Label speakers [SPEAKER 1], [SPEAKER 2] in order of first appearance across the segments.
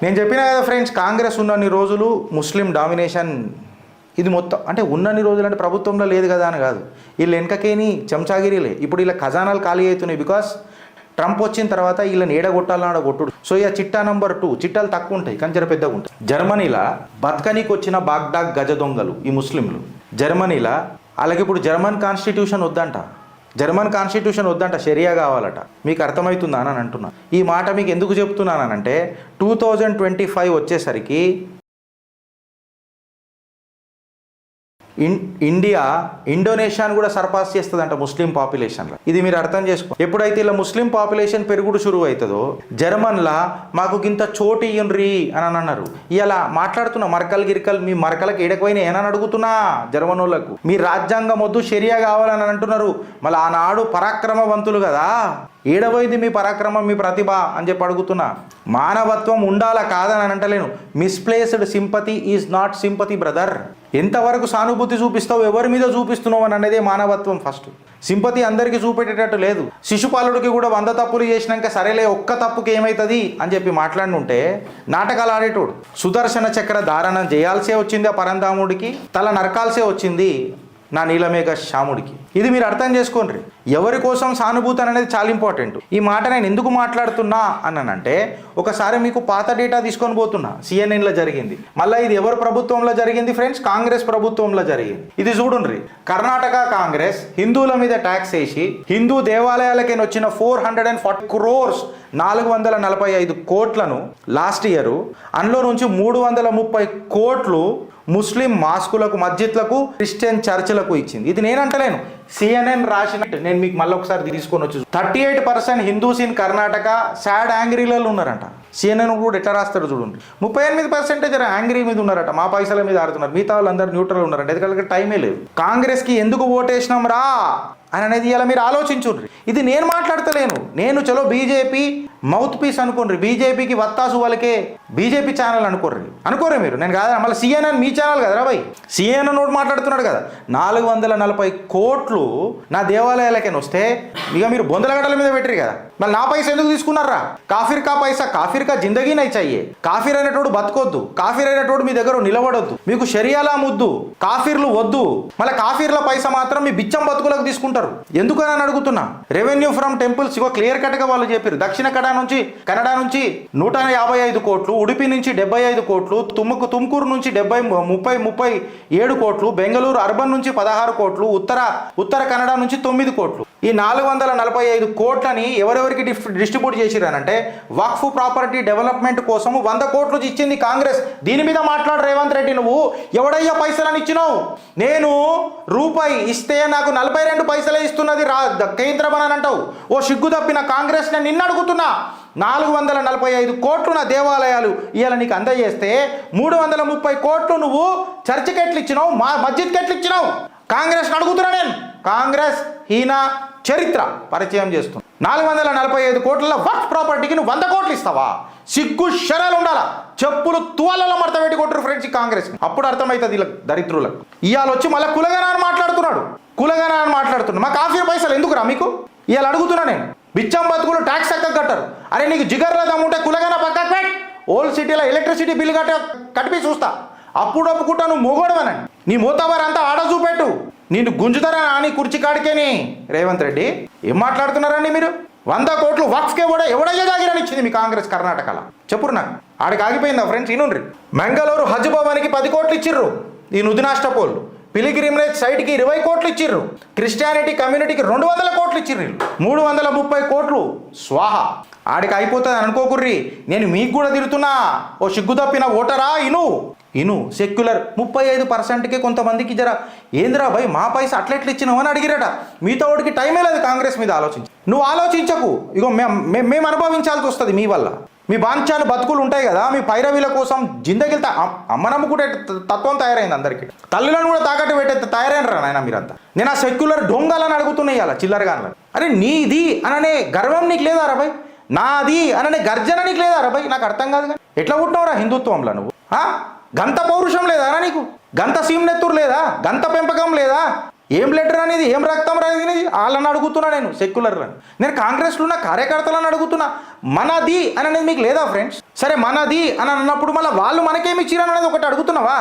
[SPEAKER 1] నేను చెప్పిన కదా ఫ్రెండ్స్, కాంగ్రెస్ ఉన్నన్ని రోజులు ముస్లిం డామినేషన్ ఇది మొత్తం. అంటే ఉన్నన్ని రోజులు అంటే ప్రభుత్వంలో లేదు కదా అని కాదు, వీళ్ళు వెనకకేని చెంచాగిరిలే. ఇప్పుడు వీళ్ళ ఖజానాలు ఖాళీ అవుతున్నాయి బికాస్ ట్రంప్ వచ్చిన తర్వాత వీళ్ళని ఏడగొట్టాలన్నాడ కొట్టుడు. సో ఇక చిట్టా నెంబర్ 2 చిట్టాలు తక్కువ ఉంటాయి కానీ జర పెద్దగా ఉంటాయి. జర్మనీలో బతకనీకి వచ్చిన బాగ్డాగ్ గజ దొంగలు ఈ ముస్లింలు జర్మనీలో, అలాగే ఇప్పుడు జర్మన్ కాన్స్టిట్యూషన్ వద్దంట, షరియా కావాలట. మీకు అర్థమవుతుందా అని అంటున్నా. ఈ మాట మీకు ఎందుకు చెప్తున్నానంటే 2025 వచ్చేసరికి ఇండియా ఇండోనేషియాను కూడా సర్పాస్ చేస్తుందంట ముస్లిం పాపులేషన్లో. ఇది మీరు అర్థం చేసుకో. ఎప్పుడైతే ఇలా ముస్లిం పాపులేషన్ పెరుగుడు షురువు అవుతుందో, జర్మన్లా మాకు గింత చోటు ఇయ్యండ్రి అని అన్నారు. ఇలా మాట్లాడుతున్నా మరకల్ గిరికల్, మీ మరకలకు ఏడకపోయినా ఏనని అడుగుతున్నా జర్మన్ వాళ్ళకు. మీ రాజ్యాంగం వద్దు షరియా కావాలని అంటున్నారు. మళ్ళీ ఆనాడు పరాక్రమవంతులు కదా, ఏడవైంది మీ పరాక్రమం మీ ప్రతిభ అని చెప్పి అడుగుతున్నా. మానవత్వం ఉండాలా కాదని అంటలేను. Misplaced sympathy is not sympathy brother. ఎంతవరకు సానుభూతి చూపిస్తావు, ఎవరి మీద చూపిస్తున్నావు అని అనేదే మానవత్వం. ఫస్ట్ సింపతి అందరికీ చూపెట్టేటట్టు లేదు. శిశుపాలుడికి కూడా 100 తప్పులు చేసినాక సరేలే ఒక్క తప్పుకి ఏమవుతుంది అని చెప్పి మాట్లాడినుంటే నాటకాలు ఆడేటోడు. సుదర్శన చక్ర ధారణ చేయాల్సే వచ్చింది ఆ పరంధాముడికి, తల నరకాల్సే వచ్చింది నా నీలమేఘ శ్యాముడికి. ఇది మీరు అర్థం చేసుకోండి. ఎవరి కోసం సానుభూతి అనేది చాలా ఇంపార్టెంట్. ఈ మాట నేను ఎందుకు మాట్లాడుతున్నా అన్నానంటే, ఒకసారి మీకు పాత డేటా తీసుకొని పోతున్నా. సిఎన్ఎన్లో జరిగింది. మళ్ళీ ఇది ఎవరు ప్రభుత్వంలో జరిగింది ఫ్రెండ్స్? కాంగ్రెస్ ప్రభుత్వంలో జరిగింది. ఇది చూడండి, కర్ణాటక కాంగ్రెస్ హిందువుల మీద ట్యాక్స్ వేసి హిందూ దేవాలయాలకైనా వచ్చిన 440 crores 445 కోట్లను లాస్ట్ ఇయర్, అందులో నుంచి 330 కోట్లు ముస్లిం మాస్కులకు, మస్జిద్లకు, క్రిస్టియన్ చర్చిలకు ఇచ్చింది. ఇది నేను అంటలేను, సిఎన్ఎన్ రాసినట్టు. నేను మీకు మళ్ళీ ఒకసారి తీసుకొని వచ్చి 38% హిందూస్ ఇన్ కర్ణాటక సాడ్ యాంగ్రీలలో ఉన్నారంట. సిఎన్ఎన్ కూడా ఎట్లా రాస్తాడు చూడండి. 38% యాంగ్రీ మీద ఉన్నారట, మా పైసల మీద ఆడుతున్నారు. మిగతా వాళ్ళందరూ న్యూట్రల్ ఉన్నారంట. ఎందుకంటే టైమే లేదు. కాంగ్రెస్కి ఎందుకు ఓటేసినాం రా అని అనేది ఇలా మీరు ఆలోచించుండ్రి. ఇది నేను మాట్లాడతలేను. నేను చలో బీజేపీ మౌత్ పీస్ అనుకోండి, బీజేపీకి వత్తాసు వాళ్ళకే బీజేపీ ఛానల్ అనుకోర్రి మీరు. నేను కాదా, మళ్ళీ సిఎన్ఎన్ మీ ఛానల్ కదరా భయ్. సిఎన్ఎన్ నోటు మాట్లాడుతున్నాడు కదా. 440 కోట్లు నా దేవాలయాలకైనా వస్తే ఇక మీరు బొందలగడ్డల మీద పెట్టరు కదా. మళ్ళీ నా పైసా ఎందుకు తీసుకున్నారా? కాఫీర్ కా పైసా కాఫీర్ కా జిందగీ నై చాయే. కాఫీర్ అయినటోడు బతకొద్దు, కాఫీర్ అయినటోడు మీ దగ్గర నిలబడొద్దు, మీకు షరియాలా ముద్దు, కాఫీర్లు వద్దు. మళ్ళీ కాఫీర్ల పైసా మాత్రం మీ బిచ్చం బతుకులకు తీసుకుంటారు. ఎందుకని అడుగుతున్నా. Revenue from temples ego clear cut గా వాళ్ళు చెప్పారు. దక్షిణ కన్నడ నుంచి 155 కోట్లు, ఉడిపి నుంచి 75 కోట్లు, తుమ్కూరు నుంచి 37 కోట్లు, బెంగళూరు అర్బన్ నుంచి 16 కోట్లు, ఉత్తర కన్నడ నుంచి 9 కోట్లు. ఈ 445 కోట్లని ఎవరెవరికి డిస్ట్రిబ్యూట్ చేసిరనంటే వక్ఫ్ ప్రాపర్టీ డెవలప్మెంట్ కోసం 100 కోట్లు ఇచ్చింది కాంగ్రెస్. దీని మీద మాట్లాడు రేవంత్ రెడ్డి. నువ్వు ఎవడయ్యా పైసలని ఇచ్చినావు? నేను రూపాయి ఇస్తే నాకు 42 పైసలే ఇస్తున్నది కేంద్రం అని అంటావు. ఓ సిగ్గు తప్పిన కాంగ్రెస్ నేను నిన్ను అడుగుతున్నా. 445 కోట్లు నా దేవాలయాలు ఇవాళ నీకు అందజేస్తే 330 కోట్లు నువ్వు చర్చికి ఎట్లు ఇచ్చినావు, మస్జిద్కి ఎట్లు ఇచ్చినావు? కాంగ్రెస్ అడుగుతున్నా నేను. కాంగ్రెస్ హీన చరిత్ర పరిచయం చేస్తుంది. 445 కోట్ల వక్ఫ్ ప్రాపర్టీకి నువ్వు 100 కోట్లు ఇస్తావా? సిగ్గు శరాలు ఉండాలా. చెప్పులు తువాలలో మడత పెట్టి కొట్టరు ఫ్రెండ్స్ కాంగ్రెస్. అప్పుడు అర్థమవుతుంది ఇలా దరిద్రులకు. ఇవాళ వచ్చి మళ్ళీ కులగనాన్ని మాట్లాడుతున్నాడు. మా కాఫీ పైసలు ఎందుకురా మీకు? ఇవాళ అడుగుతున్నా నేను. బిచ్చం బతుకులు ట్యాక్స్ ఎక్క కట్టరు. అరే నీకు జిగర్లో దమ్ముంటే కులగన పక్కకు పెట్. ఓల్డ్ సిటీలో ఎలక్ట్రిసిటీ బిల్లు కట్టిపి చూస్తా. అప్పుడు ఒప్పుకుంటా నువ్వు మొగోడవనండి. నీ మూతవారు అంతా ఆడ చూపెట్టు. నిన్ను గుంజుతారా అని కుర్చీ కాడికేని. రేవంత్ రెడ్డి ఏం మాట్లాడుతున్నారండి మీరు? 100 కోట్లు వక్ఫ్కే ఎవడయ్యా జాగిరని ఇచ్చింది మీ కాంగ్రెస్ కర్ణాటకలో? చెప్పురు నాకు. ఆడికి ఆగిపోయిందా ఫ్రెండ్స్? ఇనుండ్రి. మంగళూరు హజ్ భవన్కి 10 కోట్లు ఇచ్చిర్రు ఈ నుదినాష్టపోళ్ళు. పిలిగ్రిమేజ్ సైట్కి 20 కోట్లు ఇచ్చిర్రు. క్రిస్టియానిటీ కమ్యూనిటీకి 200 కోట్లు ఇచ్చిర్రు. 330 కోట్లు స్వాహా. ఆడికి అయిపోతుంది అనుకోకుర్రి. నేను మీకు కూడా తిరుగుతున్నా. ఓ సిగ్గు తప్పిన ఓటరా ఇను సెక్యులర్ 35%కే కొంతమందికి జర ఏంద్రా భయ్ మా పైసా అట్లెట్లు ఇచ్చినావు అని అడిగిరట. మిగతా వాడికి టైమే లేదు కాంగ్రెస్ మీద ఆలోచించి. నువ్వు ఆలోచించకు. ఇగో మేము అనుభవించాల్సి వస్తుంది మీ వల్ల. మీ బాంఛాను బతుకులు ఉంటాయి కదా, మీ పైరవీల కోసం జిందగిలితో అమ్మనమ్ముకుంటే తత్వం తయారైంది అందరికీ. తల్లులను కూడా తాకట్టు పెట్టే తయారైనరా నాయన మీరంతా. నేను ఆ సెక్యులర్ దొంగలని అడుగుతున్నాయి అలా చిల్లరగానని. అరే నీది అననే గర్వం నీకు లేదా రబాయ్? నాది అననే గర్జన నీకు లేదా రబాయ్? నాకు అర్థం కాదు. కానీ ఎట్లా పుట్టినవరా హిందుత్వంలో నువ్వు? గంత పౌరుషం లేదా నీకు? గంత సీమ్నెత్తురు లేదా? గంత పెంపకం లేదా? ఏం లెటర్ అనేది, ఏం రక్తం అనేది వాళ్ళని అడుగుతున్నా నేను. సెక్యులర్ నేను కాంగ్రెస్లో ఉన్న కార్యకర్తలను అడుగుతున్నా. మనది అనేది మీకు లేదా ఫ్రెండ్స్? సరే మనది అని అన్నప్పుడు మళ్ళీ వాళ్ళు మనకేమి ఇచ్చిరని అనేది ఒకటి అడుగుతున్నావా?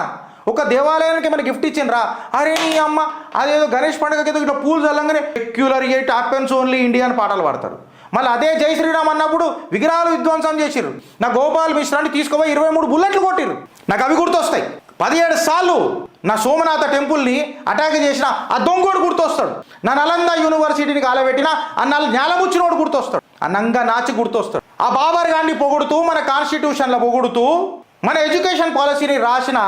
[SPEAKER 1] ఒక దేవాలయానికి మన గిఫ్ట్ ఇచ్చిండ్రా, అరే నీ అమ్మ అదేదో గణేష్ పండుగకి ఏదో ఇట్లా పూలు చల్లంగానే secular it happens only India అని పాటలు పాడతారు. మళ్ళీ అదే జై శ్రీరామ్ అన్నప్పుడు విగ్రహాలు విధ్వంసం చేసిర్రు. నా గోపాల్ మిశ్రాన్ని తీసుకుపోయి 23 బుల్లెట్లు కొట్టిర్రు. నాకు అవి గుర్తొస్తాయి. 17 సార్లు నా సోమనాథ టెంపుల్ని అటాక్ చేసిన ఆ దొంగోడు గుర్తొస్తాడు. నా నలంద యూనివర్సిటీని కాలబెట్టిన ఆ జ్ఞానముచ్చినోడు గుర్తొస్తాడు. ఆ నంగా నాచి గుర్తొస్తాడు. ఆ బాబర్ గాంధీ పొగుడుతూ మన కాన్స్టిట్యూషన్లో పొగుడుతూ మన ఎడ్యుకేషన్ పాలసీని రాసిన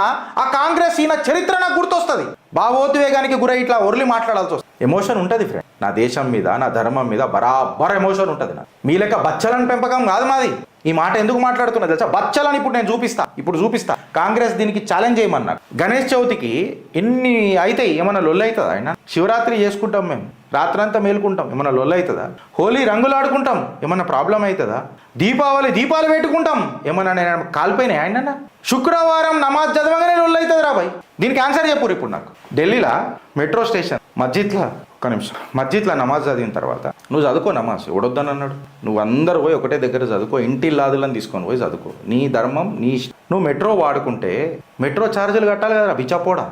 [SPEAKER 1] ఆ కాంగ్రెస్ ఈయన చరిత్ర నాకు గుర్తొస్తుంది. భావోద్వేగానికి గురై ఇట్లా ఒర్లి మాట్లాడాల్సి వస్తుంది. ఎమోషన్ ఉంటుంది ఫ్రెండ్. నా దేశం మీద నా ధర్మం మీద బరాబర్ ఎమోషన్ ఉంటుంది. నాకు మీ లెక్క బచ్చలని పెంపకం కాదు మాది. ఈ మాట ఎందుకు మాట్లాడుతున్నా తెలుసా? బచ్చలని ఇప్పుడు నేను చూపిస్తా. కాంగ్రెస్ దీనికి ఛాలెంజ్ చేయమన్నారు. గణేష్ చవితికి ఎన్ని అవుతాయి? ఏమన్నా లొల్లు అవుతుందా? ఆయన శివరాత్రి చేసుకుంటాం, మేము రాత్రంతా మేలుకుంటాం, ఏమన్నా లొల్లు అవుతుందా? హోలీ రంగులు ఆడుకుంటాం, ఏమన్నా ప్రాబ్లం అవుతుందా? దీపాలు పెట్టుకుంటాం, ఏమన్నా నేను కాలిపోయినాయి ఆయన? శుక్రవారం నమాజ్ చదవగానే లొల్లు అవుతుంది రా బాయ్. దీనికి ఆన్సర్ చెప్పురు ఇప్పుడు నాకు. ఢిల్లీలో మెట్రో స్టేషన్ మస్జిద్లో నమాజ్ చదివిన తర్వాత నువ్వు చదువుకో నమాజ్, ఎవడొద్దని అన్నాడు? నువ్వు అందరు పోయి ఒకటే దగ్గర చదువుకో, ఇంటిల్లాదులని తీసుకొని పోయి చదువుకో, నీ ధర్మం నీ ఇష్టం. నువ్వు మెట్రో వాడుకుంటే మెట్రో ఛార్జీలు కట్టాలి కదరా బిచ్చపోడా.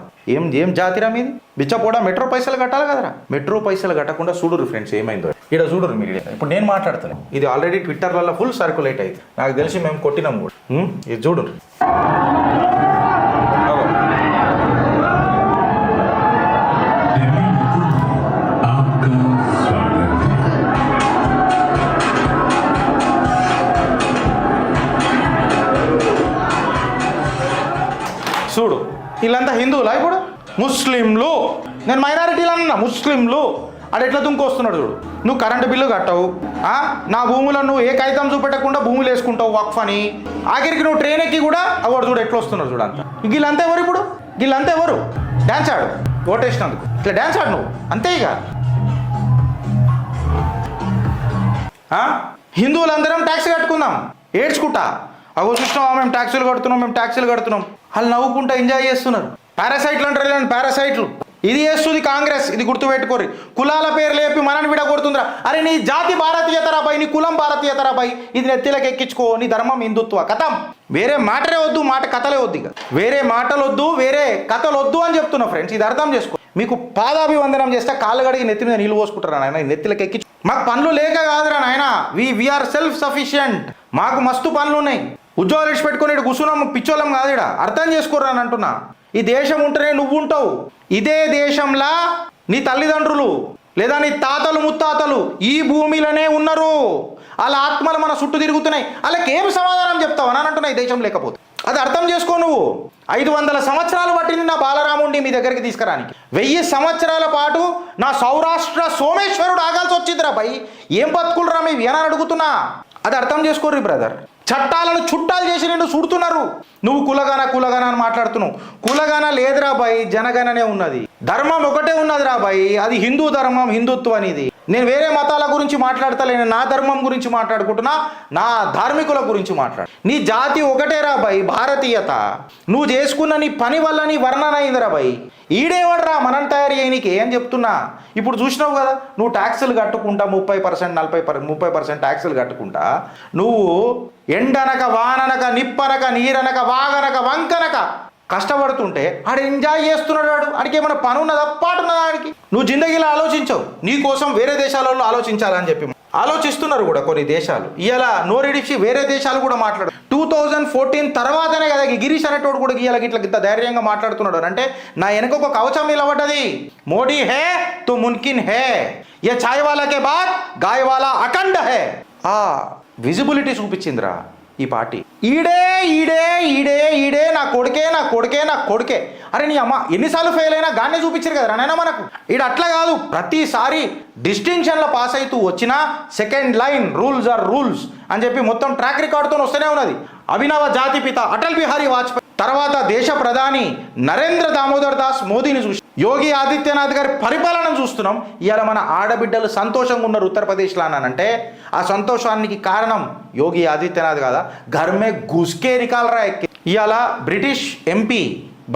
[SPEAKER 1] ఏం జాతిరా మీది బిచ్చపోడా? మెట్రో పైసలు కట్టాలి కదరా. మెట్రో పైసలు కట్టకుండా చూడరు ఫ్రెండ్స్ ఏమైందో. ఇక్కడ చూడరు మీరు. ఇప్పుడు నేను మాట్లాడతాను, ఇది ఆల్రెడీ ట్విట్టర్లలో ఫుల్ సర్క్యులేట్ అయింది. నాకు తెలిసి మేము కొట్టినాం కూడా. ఇది చూడరు. చూడు, వీళ్ళంతా హిందువులా? ఇప్పుడు ముస్లింలు, నేను మైనారిటీలు అన్నా, ముస్లింలు అది ఎట్లా దుంకొస్తున్నాడు చూడు. నువ్వు కరెంటు బిల్లు కట్టవు, నా భూములను నువ్వు ఏ కాగితం చూపెట్టకుండా భూములు వేసుకుంటావు వక్ఫ్ అని. ఆఖరికి నువ్వు ట్రైన్ ఎక్కి కూడా అవాడు చూడు ఎట్లా వస్తున్నాడు చూడు. అంతా వీళ్ళంతా ఎవరు? ఇప్పుడు వీళ్ళంతా ఎవరు? డ్యాన్స్ ఆడు, ఓటేసినందుకు ఇట్లా డ్యాన్స్ ఆడు నువ్వు, అంతే. ఇక హిందువులందరం ట్యాక్స్ కట్టుకుందాం ఏడ్చుకుంటా. అగో చూసినావా మేము ట్యాక్సులు కడుతున్నాం. వాళ్ళు నవ్వుకుంటా ఎంజాయ్ చేస్తున్నారు. పారాసైట్లు అంటారు, పారాసైట్లు. ఇది చేస్తుంది కాంగ్రెస్, ఇది గుర్తుపెట్టుకోరు. కులాల పేరు లేపి మనని విడగొడుతుందిరా. అరే నీ జాతి భారతీయతరా బాయ్, నీ కులం భారతీయతరా బాయ్, ఇది నెత్తిలకు ఎక్కించుకో. నీ ధర్మం హిందుత్వ కథం. వేరే మాటలే వద్దు, కథలే వద్దు. ఇక వేరే మాటలు వద్దు, వేరే కథలు వద్దు అని చెప్తున్నా ఫ్రెండ్స్. ఇది అర్థం చేసుకో. మీకు పాదాభివందనం చేస్తే కాళ్ళు కడిగి నెత్తి మీద నీళ్ళు పోసుకుంటారా నాయన? నెత్తిలకు ఎక్కించు. మాకు పనులు లేక కాదురా నాయన, వీఆర్ సెల్ఫ్ సఫిషియంట్. మాకు మస్తు పనులు ఉన్నాయి. ఉద్యోగాలు ఇచ్చి పెట్టుకుని ఇటు కూర్చున్నాం, పిచ్చోళ్ళం కాదు. ఇడ అర్థం చేసుకోరా అని అంటున్నా. ఈ దేశం ఉంటేనే నువ్వు ఉంటావు. ఇదే దేశంలా నీ తల్లిదండ్రులు లేదా నీ తాతలు ముత్తాతలు ఈ భూమిలోనే ఉన్నారు. వాళ్ళ ఆత్మలు మన చుట్టూ తిరుగుతున్నాయి. వాళ్ళకి ఏం సమాధానం చెప్తావు అని అంటున్నా ఈ దేశం లేకపోతే. అది అర్థం చేసుకో. నువ్వు 500 సంవత్సరాలు పట్టింది నా బాలరాముడిని మీ దగ్గరికి తీసుకురానికి. 1000 సంవత్సరాల పాటు నా సౌరాష్ట్ర సోమేశ్వరుడు ఆగాల్సి వచ్చిందిరా భయ్. ఏం బతుకులరా మీ అని అడుగుతున్నా. అది అర్థం చేసుకోర్రి బ్రదర్. చట్టాలను చుట్టాలు చేసి నిన్ను చుడుతున్నారు. నువ్వు కులగన అని మాట్లాడుతున్నావు. కులగన లేదురా బాయ్, జనగణనే ఉన్నది. ధర్మం ఒకటే ఉన్నది రా బాయ్, అది హిందూ ధర్మం, హిందుత్వం అనేది. నేను వేరే మతాల గురించి మాట్లాడతలేను, నా ధర్మం గురించి మాట్లాడుకుంటున్నా, నా ధార్మికుల గురించి మాట్లాడు. నీ జాతి ఒకటే రా బాయ్, భారతీయత. నువ్వు చేసుకున్న నీ పని వల్ల నీ వర్ణన అయిందిరా బాయ్. ఈడేవాడ్రా మనం తయారు చేయనీకే అని చెప్తున్నా. ఇప్పుడు చూసినావు కదా, నువ్వు ట్యాక్సులు కట్టుకుంటా 30%, 30% ట్యాక్సులు కట్టుకుంటా. నువ్వు ఎండనక వాననక నిప్పనక నీరనక వాగనక వంకనక కష్టపడుతుంటే ఆడు ఎంజాయ్ చేస్తున్నాడు. ఆడికి ఏమైనా పని ఉన్నదా, పాటు ఉన్నదా ఆడికి? నువ్వు జిందగీలో ఆలోచించవు. నీ కోసం వేరే దేశాలలో ఆలోచించాలని చెప్పి ఆలోచిస్తున్నారు కూడా కొన్ని దేశాలు. ఇలా నోరెడిచి వేరే దేశాలు కూడా మాట్లాడు. 2014 తర్వాతనే కదా గిరీష్ అనేటోడు కూడా ఇట్లా ఇంత ధైర్యంగా మాట్లాడుతున్నాడు. అంటే నా వెనక ఒక కవచం నిలబడ్డది. మోడీ హే తో మున్కిన్ హే, ఏ ఛాయ్ వాలాకే బాద్ గాయ్ వాలా అఖండ హే. విజిబిలిటీ చూపించిందిరా ఈ పార్టీ. ఈడే నా కొడుకే. అరే నీ అమ్మ ఎన్నిసార్లు ఫెయిల్ అయినా గానే చూపించారు కదా నాయన మనకు. ఈడ అట్లా కాదు, ప్రతిసారి డిస్టింక్షన్లో పాస్ అవుతూ వచ్చినా second line rules or rules అని చెప్పి మొత్తం ట్రాక్ రికార్డుతో వస్తూనే ఉన్నది. అభినవ జాతిపిత అటల్ బిహారీ వాజ్పేయి తర్వాత దేశ ప్రధాని నరేంద్ర దామోదర్ దాస్ మోదీని చూసి యోగి ఆదిత్యనాథ్ గారి పరిపాలన చూస్తున్నాం. ఇవాళ మన ఆడబిడ్డలు సంతోషంగా ఉన్నారు ఉత్తరప్రదేశ్లో అనంటే ఆ సంతోషానికి కారణం యోగి ఆదిత్యనాథ్ కదా. ఘర్ మే ఘుస్కే నికాల్ రా ఎక్కి. ఇవాళ బ్రిటిష్ ఎంపీ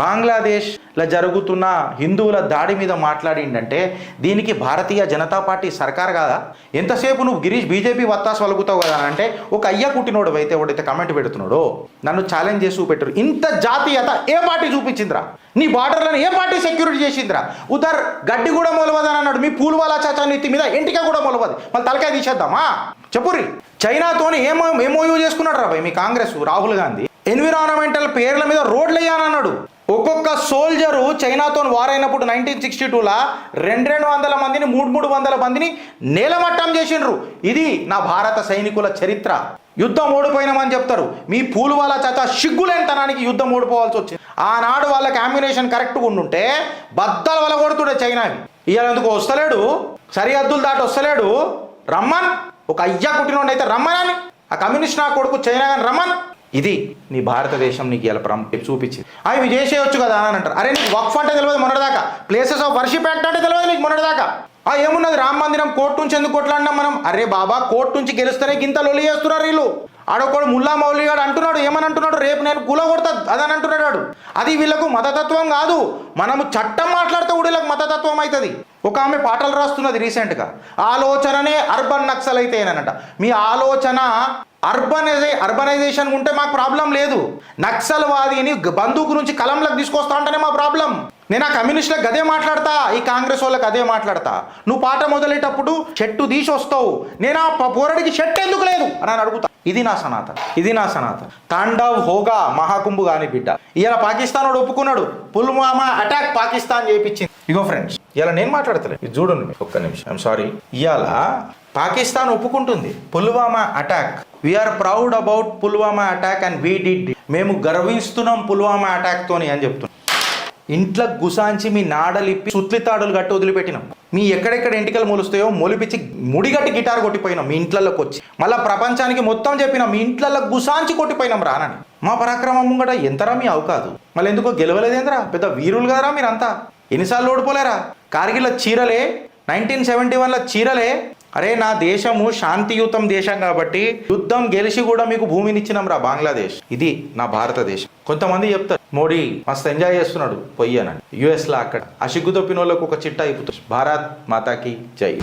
[SPEAKER 1] బంగ్లాదేశ్లో జరుగుతున్న హిందువుల దాడి మీద మాట్లాడిండంటే దీనికి భారతీయ జనతా పార్టీ సర్కార్ కాదా? ఎంతసేపు నువ్వు గిరీష్ బీజేపీ వత్తాసు వలుగుతావు కదా అంటే ఒక అయ్య కుట్టినోడు అయితే ఎవడైతే కమెంట్ పెడుతున్నాడో నన్ను ఛాలెంజ్ చేసి చూపెట్టరు. ఇంత జాతీయత ఏ పార్టీ చూపించిందిరా? నీ బార్డర్లను ఏ పార్టీ సెక్యూరిటీ చేసిందిరా? ఉదర్ గడ్డి కూడా మొలవదని అన్నాడు. మీ పూల్వాలా చాచా నీతి మీద ఎంటిక కూడా మొలవదు. మళ్ళీ తలకాయ తీసేద్దామా? చెప్పుర్రి. చైనాతోని ఏమోయూ చేసుకున్నాడు రా భయ్ మీ కాంగ్రెస్ రాహుల్ గాంధీ. ఎన్విరాన్మెంటల్ పేర్ల మీద రోడ్లు వేయాలన్నాడు. ఒక్కొక్క సోల్జరు చైనాతో వారైనప్పుడు 1962లా 200 మందిని 300 మందిని నేలమట్టం చేసిండ్రు. ఇది నా భారత సైనికుల చరిత్ర. యుద్ధం ఓడిపోయినామని చెప్తారు. మీ పూల్వాలా చాచా సిగ్గులేనితనానికి యుద్ధం ఓడిపోవాల్సి వచ్చింది. ఆనాడు వాళ్ళకి అమ్యునేషన్ కరెక్ట్గా ఉండుంటే బద్దలు వలగొడుతుండే చైనావి. ఇవాళ ఎందుకు వస్తలేడు? సరిహద్దులు దాటి వస్తలేడు. రమ్మన్ ఒక అయ్యా కుట్టినోడు అయితే రమ్మనని ఆ కమ్యూనిస్ట్ నా కొడుకు చైనా కానీ రమ్మన్. ఇది నీ భారతదేశం నీకు ఇలా చూపించింది. అవి చేసేయచ్చు కదా అని అంటారు. అరే నీకు వక్ఫ్ అంటే తెలియదు మొన్నటిదాకా, ప్లేసెస్ ఆఫ్ వర్షిప్ యాక్ట్ అంటే తెలియదు నీకు మొన్నటిదాకా. ఏమున్నది రామ మందిరం కోర్టు నుంచి ఎందుకు కొట్లాడినాం మనం? అరే బాబా కోర్టు నుంచి గెలుస్తేనే గింత లొలి చేస్తున్నారు వీళ్ళు. ఆడొకడు ముల్లా మౌలి గాడు అంటున్నాడు, ఏమని అంటున్నాడు, రేపు నేను కూల కొడతా అదని అంటున్నాడు. అది వీళ్ళకు మతతత్వం కాదు. మనము చట్టం మాట్లాడితే కూడా వీళ్ళకి మతతత్వం అవుతుంది. ఒక ఆమె పాటలు రాస్తున్నది రీసెంట్గా, ఆలోచననే అర్బన్ నక్సల్ అయితే ఏనంట. మీ ఆలోచన అర్బనైజేషన్ ఉంటే మాకు ప్రాబ్లం లేదు. నక్సల్వాదిని బందూకు నుంచి కలంలోకి తీసుకొస్తా అంటేనే మా ప్రాబ్లం. నేను ఆ కమ్యూనిస్టులకు అదే మాట్లాడతా, ఈ కాంగ్రెస్ వాళ్ళకి అదే మాట్లాడతా. నువ్వు పాట మొదలెటప్పుడు చెట్టు తీసి వస్తావు, నేను ఆ పోరడికి చెట్టు ఎందుకు లేదు అని అడుగుతా. ఇది నా సనాతన. తాండవ్ హోగా మహాకుంభు గాని బిడ్డ. ఇలా పాకిస్తాన్ వాడు ఒప్పుకున్నాడు, పుల్వామా అటాక్ పాకిస్తాన్ చేయించింది. ఇగో ఫ్రెండ్స్ ఇలా నేను మాట్లాడతలే, ఇది చూడండి ఒక్క నిమిషం. I'm sorry. ఇవాళ పాకిస్తాన్ ఒప్పుకుంటుంది Pulwama attack. We are proud about Pulwama attack and we did. మేము గర్విస్తున్నాం పుల్వామా అటాక్ తోని అని చెప్తున్నాం. ఇంట్లో గుసాంచి మీ నాడలిప్పి సుత్లితాడులు గట్టి వదిలిపెట్టినాం. మీ ఎక్కడెక్కడ ఎంటికలు మొలుస్తాయో మొలిపించి ముడిగట్టి గిటార్ కొట్టిపోయినాం మీ ఇంట్లలోకి వచ్చి. మళ్ళీ ప్రపంచానికి మొత్తం చెప్పినాం మీ ఇంట్లలో గుసాంచి కొట్టిపోయినాం రానని. మా పరాక్రమం ముంగట ఎంతరా మీ అవకాదు. మళ్ళీ ఎందుకో గెలవలేదేంద్రా? పెద్ద వీరులు కదరా మీరంతా. ఎన్నిసార్లు ఓడిపోలేరా? కార్గిల్ చీరలే, 1971లో చీరలే. అరే నా దేశము శాంతియుతం దేశం కాబట్టి యుద్ధం గెలిచి కూడా మీకు భూమినిచ్చినాం రా బంగ్లాదేశ్. ఇది నా భారతదేశం. కొంతమంది చెప్తారు మోడీ మస్తు ఎంజాయ్ చేస్తున్నాడు పొయ్యనని. యుఎస్లో అక్కడ ఆ సిగ్గు తప్పిన వాళ్ళకు ఒక చిట్టా అయిపోతుంది. భారత్ మాతాకి జై.